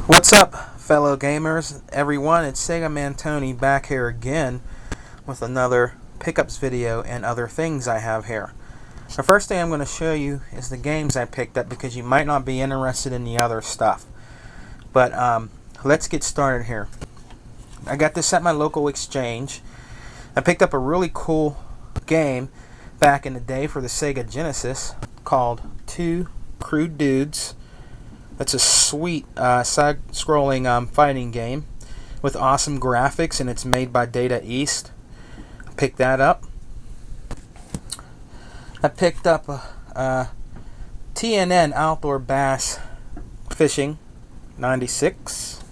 What's up, fellow gamers, everyone? It's Sega Man Tony back here again with another pickups video and other things I have here. The first thing I'm going to show you is the games I picked up because you might not be interested in the other stuff. But let's get started here. I got this at my local exchange. I picked up a really cool game back in the day for the Sega Genesis called Two Crude Dudes. It's a sweet side-scrolling fighting game with awesome graphics, and it's made by Data East. Picked that up. I picked up TNN Outdoor Bass Fishing 96.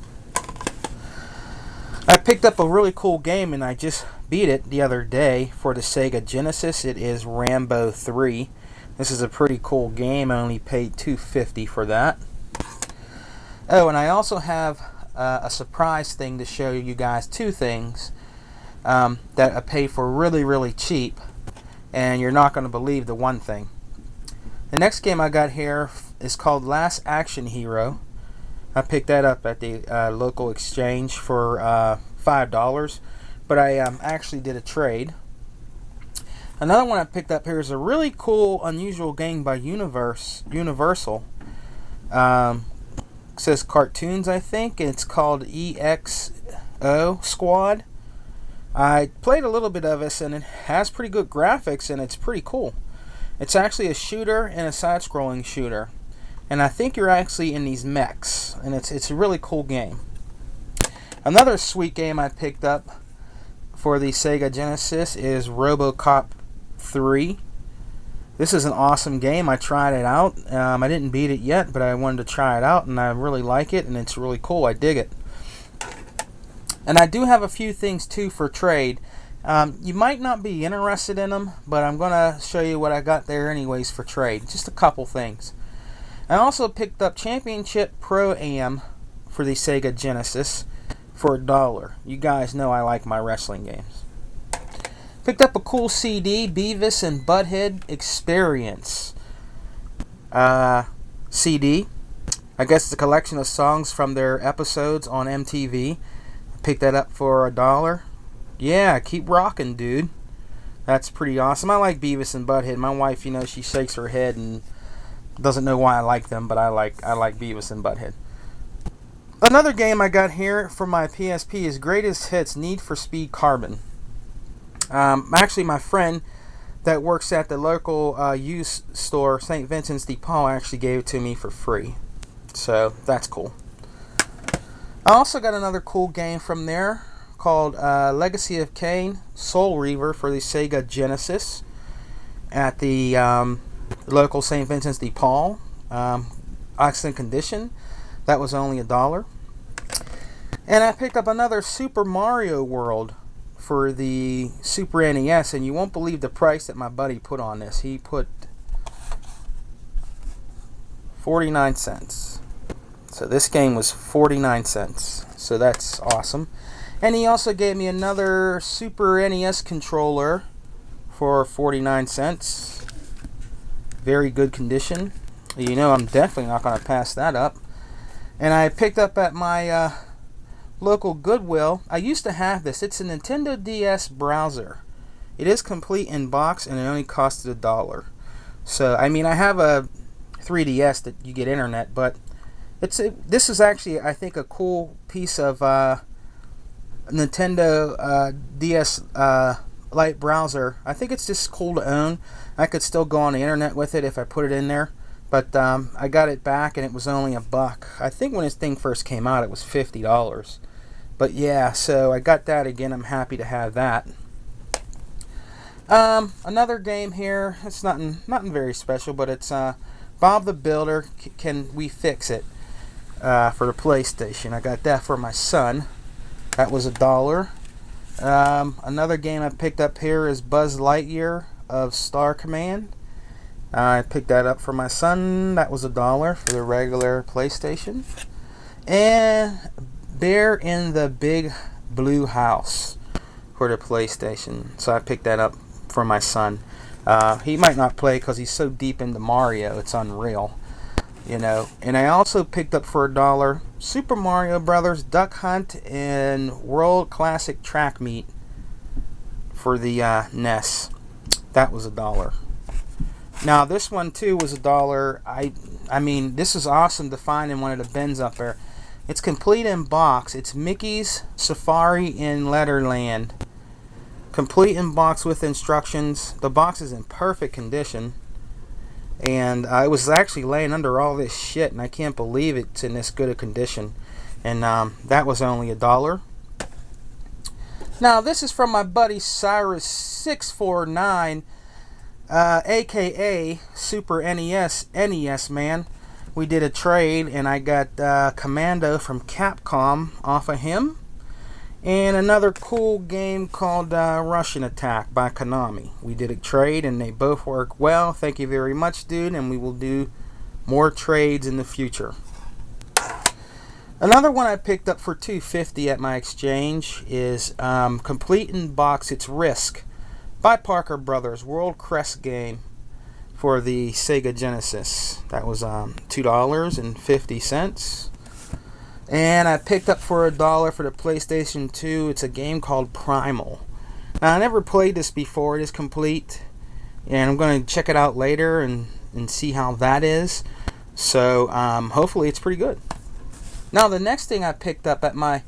I picked up a really cool game, and I just beat it the other day for the Sega Genesis. It is Rambo 3. This is a pretty cool game. I only paid $2.50 for that. Oh, and I also have a surprise thing to show you guys. Two things that I paid for really cheap, and you're not going to believe the one thing. The next game I got here is called Last Action Hero. I picked that up at the local exchange for $5, but I actually did a trade. Another one I picked up here is a really cool, unusual game by Universal. It says cartoons, I think, and it's called EXO Squad. I played a little bit of this, and it has pretty good graphics, and it's pretty cool. It's actually a shooter and a side-scrolling shooter, and I think you're actually in these mechs, and it's a really cool game. Another sweet game I picked up for the Sega Genesis is RoboCop 3. This is an awesome game. I tried it out. I didn't beat it yet, but I wanted to try it out, and I really like it, and it's really cool. I dig it. And I do have a few things, too, for trade. You might not be interested in them, but I'm going to show you what I got there anyways for trade. Just a couple things. I also picked up Championship Pro-Am for the Sega Genesis for $1. You guys know I like my wrestling games. Picked up a cool CD, Beavis and Butthead Experience CD. I guess it's a collection of songs from their episodes on MTV. Picked that up for $1. Yeah, keep rocking, dude. That's pretty awesome. I like Beavis and Butthead. My wife, she shakes her head and doesn't know why I like them, but I like Beavis and Butthead. Another game I got here for my PSP is Greatest Hits Need for Speed Carbon. Actually, my friend that works at the local used store, St. Vincent's de Paul, actually gave it to me for free. So, that's cool. I also got another cool game from there called Legacy of Kain Soul Reaver for the Sega Genesis at the local St. Vincent's de Paul. Excellent condition. That was only $1. And I picked up another Super Mario World for the Super NES, and you won't believe the price that my buddy put on this. He put 49 cents. So this game was 49 cents. So that's awesome. And he also gave me another Super NES controller for 49 cents. Very good condition. I'm definitely not going to pass that up. And I picked up at my local Goodwill. I used to have this. It's a Nintendo DS browser. It is complete in box, and it only costed $1. So, I have a 3DS that you get internet, but this is actually, I think, a cool piece of Nintendo DS Lite browser. I think it's just cool to own. I could still go on the internet with it if I put it in there. But I got it back, and it was only $1. I think when this thing first came out, it was $50. But yeah, so I got that again. I'm happy to have that. Another game here. It's nothing very special, but it's Bob the Builder. Can we fix it? For the PlayStation. I got that for my son. That was $1. Another game I picked up here is Buzz Lightyear of Star Command. I picked that up for my son. That was $1 for the regular PlayStation. And Bear in the Big Blue House for the PlayStation. So I picked that up for my son. He might not play because he's so deep into Mario. It's unreal. you know. And I also picked up for $1 Super Mario Brothers Duck Hunt and World Classic Track Meet for the NES. That was $1. Now this one too was $1. I mean, this is awesome to find in one of the bins up there. It's complete in box. It's Mickey's Safari in Letterland. Complete in box with instructions. The box is in perfect condition. And it was actually laying under all this shit, and I can't believe it's in this good a condition. And that was only $1. Now this is from my buddy Cyrus649, aka Super NES Man. We did a trade, and I got Commando from Capcom off of him, and another cool game called Russian Attack by Konami. We did a trade, and they both work well. Thank you very much, dude, and we will do more trades in the future. Another one I picked up for $2.50 at my exchange is complete in box. It's Risk by Parker Brothers, World Crest game for the Sega Genesis. That was $2.50. And I picked up for $1 for the PlayStation 2. It's a game called Primal. Now I never played this before. It is complete, and I'm going to check it out later and see how that is. So hopefully it's pretty good. Now the next thing I picked up at my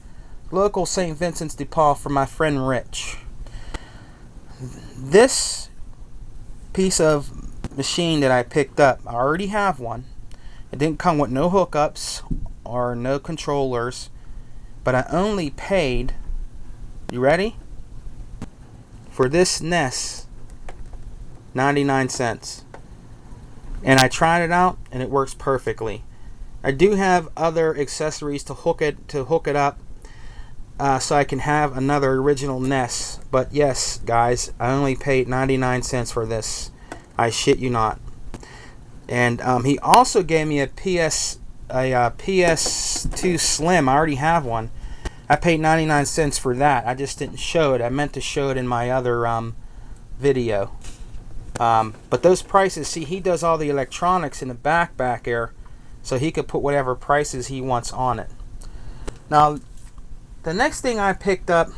local St. Vincent's de Paul for my friend Rich. This piece of machine that I picked up, I already have one. It didn't come with no hookups or no controllers, but I only paid, you ready, for this NES 99 cents. And I tried it out, and it works perfectly. I do have other accessories to hook it up, so I can have another original NES. But yes, guys, I only paid 99 cents for this. I shit you not. And he also gave me a PS2 Slim. I already have one. I paid 99 cents for that. I just didn't show it. I meant to show it in my other video. But those prices, see, he does all the electronics in the back there, so he could put whatever prices he wants on it. Now, the next thing I picked up,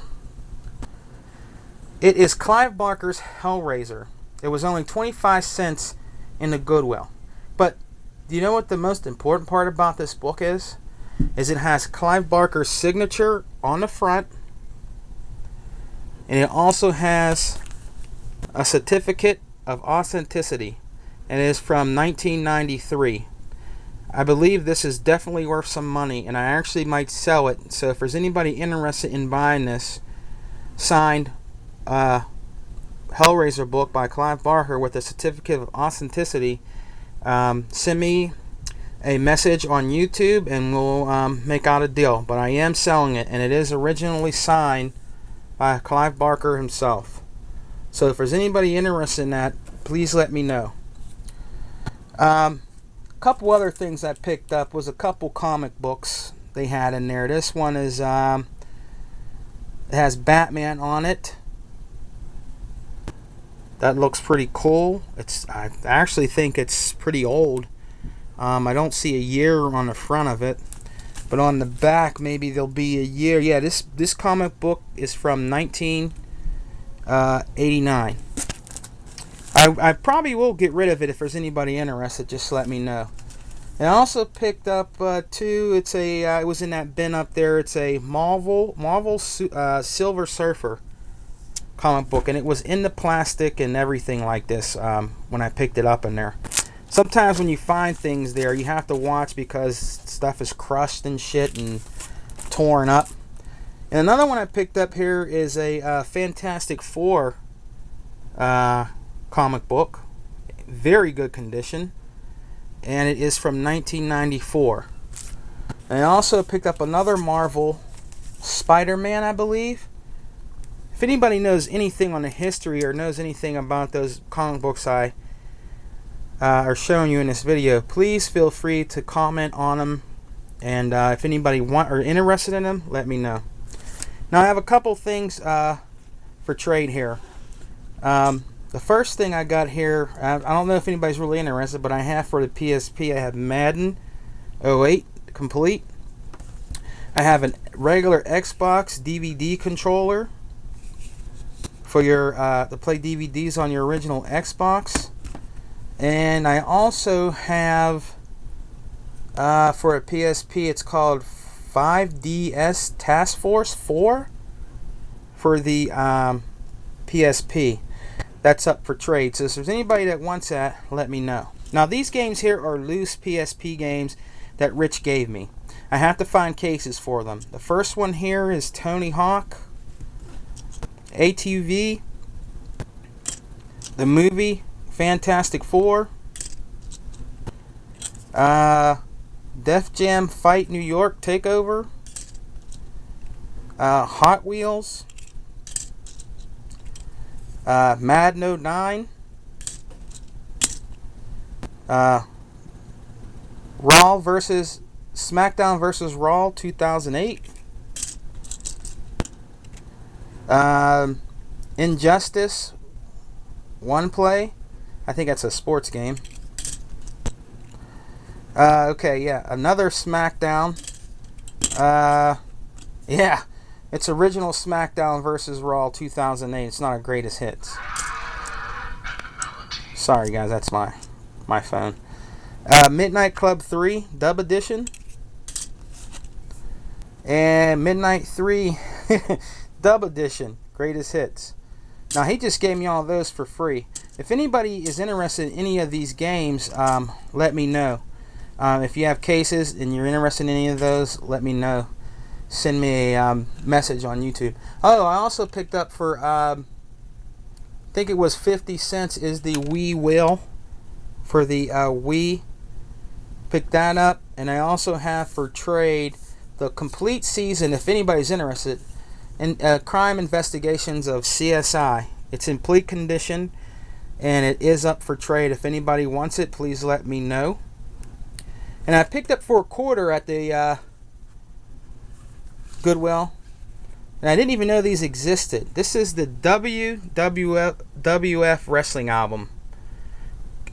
it is Clive Barker's Hellraiser. It was only 25 cents in the Goodwill. But do you know what the most important part about this book is? Is it has Clive Barker's signature on the front, and it also has a certificate of authenticity, and it is from 1993. I believe this is definitely worth some money, and I actually might sell it. So if there's anybody interested in buying this signed Hellraiser book by Clive Barker with a certificate of authenticity, send me a message on YouTube and we'll make out a deal. But I am selling it, and it is originally signed by Clive Barker himself. So if there's anybody interested in that, please let me know. A couple other things I picked up was a couple comic books they had in there. This one is it has Batman on it. That looks pretty cool. I actually think it's pretty old. I don't see a year on the front of it, but on the back maybe there'll be a year. Yeah, this comic book is from 1989. I probably will get rid of it if there's anybody interested. Just let me know. And I also picked up two. It was in that bin up there. It's a Marvel Silver Surfer comic book, and it was in the plastic and everything like this when I picked it up in there. Sometimes when you find things there, you have to watch because stuff is crushed and shit and torn up. And another one I picked up here is a Fantastic Four comic book. Very good condition. And it is from 1994. And I also picked up another Marvel Spider-Man, I believe. If anybody knows anything on the history or knows anything about those comic books I are showing you in this video, please feel free to comment on them. And if anybody are interested in them, let me know. Now I have a couple things for trade here. The The first thing I got here, I don't know if anybody's really interested, but I have for the PSP, I have Madden 08 complete. I have a regular Xbox DVD controller for your to play DVDs on your original Xbox. And I also have for a PSP, it's called 5DS Task Force 4 for the PSP. That's up for trade. So if there's anybody that wants that, let me know. Now these games here are loose PSP games that Rich gave me. I have to find cases for them. The first one here is Tony Hawk, ATV, the movie Fantastic Four, Def Jam Fight New York Takeover, Hot Wheels, Madden 09, Raw versus SmackDown versus Raw 2008, Injustice One Play. I think that's a sports game. Okay, yeah, another SmackDown. Yeah, it's original SmackDown versus Raw 2008. It's not a greatest hits. Sorry guys, that's my phone. Midnight Club 3 Dub Edition. And Midnight 3 Dub Edition, greatest hits. Now he just gave me all those for free. If anybody is interested in any of these games, let me know. If you have cases and you're interested in any of those, let me know. Send me a message on YouTube. Oh, I also picked up for, I think it was 50 cents is the Wii Will for the Wii. Picked that up. And I also have for trade the complete season, if anybody's interested, in Crime Investigations of CSI. It's in complete condition and it is up for trade. If anybody wants it, please let me know. And I picked up for $1 at the Goodwill, and I didn't even know these existed. This is the WWF Wrestling album.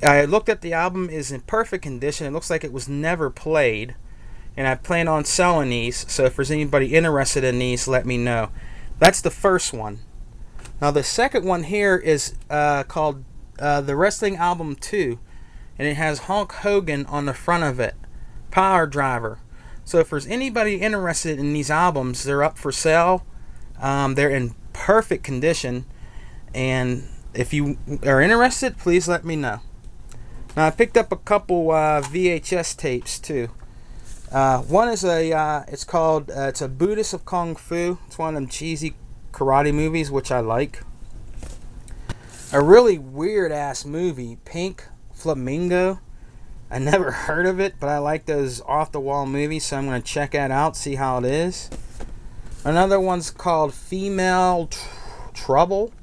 I looked at the album, is in perfect condition. It looks like it was never played, and I plan on selling these, so if there's anybody interested in these, let me know. That's the first one. Now the second one here is called the Wrestling Album 2, and it has Hulk Hogan on the front of it. Power Driver. So if there's anybody interested in these albums, they're up for sale. They're in perfect condition, and if you are interested, please let me know. Now I picked up a couple VHS tapes too. One is it's called it's a Buddhist of Kung Fu. It's one of them cheesy karate movies, which I like. A really weird ass movie, Pink Flamingo. I never heard of it, but I like those off the wall movies, so I'm going to check that out, see how it is. Another one's called Female Trouble.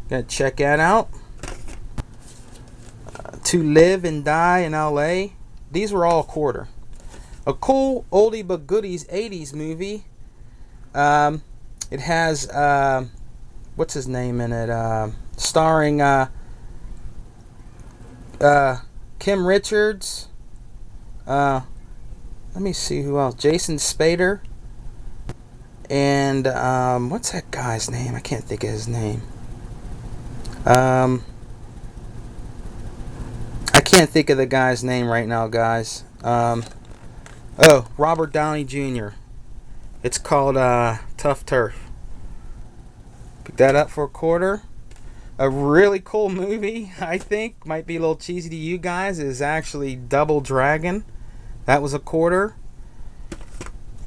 Gonna check that out. To Live and Die in LA. These were all $1. A cool oldie but goodies 80s movie. It has what's his name in it? Starring Kim Richards. Let me see who else. Jason Spader. And what's that guy's name? I can't think of his name. I can't think of the guy's name right now, guys. Oh, Robert Downey Jr. It's called Tough Turf. Pick that up for $1. A really cool movie, I think. Might be a little cheesy to you guys. Is actually Double Dragon. That was $1.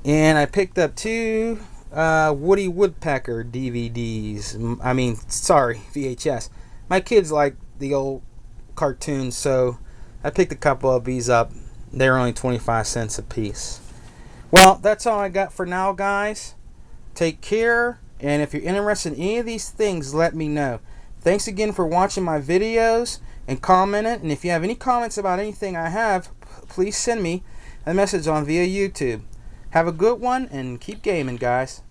And I picked up 2 Woody Woodpecker DVDs. I mean, sorry, VHS. My kids like the old cartoons, so I picked a couple of these up. They're only 25 cents a piece. Well, that's all I got for now, guys. Take care, and if you're interested in any of these things, let me know. Thanks again for watching my videos and commenting. And if you have any comments about anything I have, please send me a message on via YouTube. Have a good one and keep gaming, guys.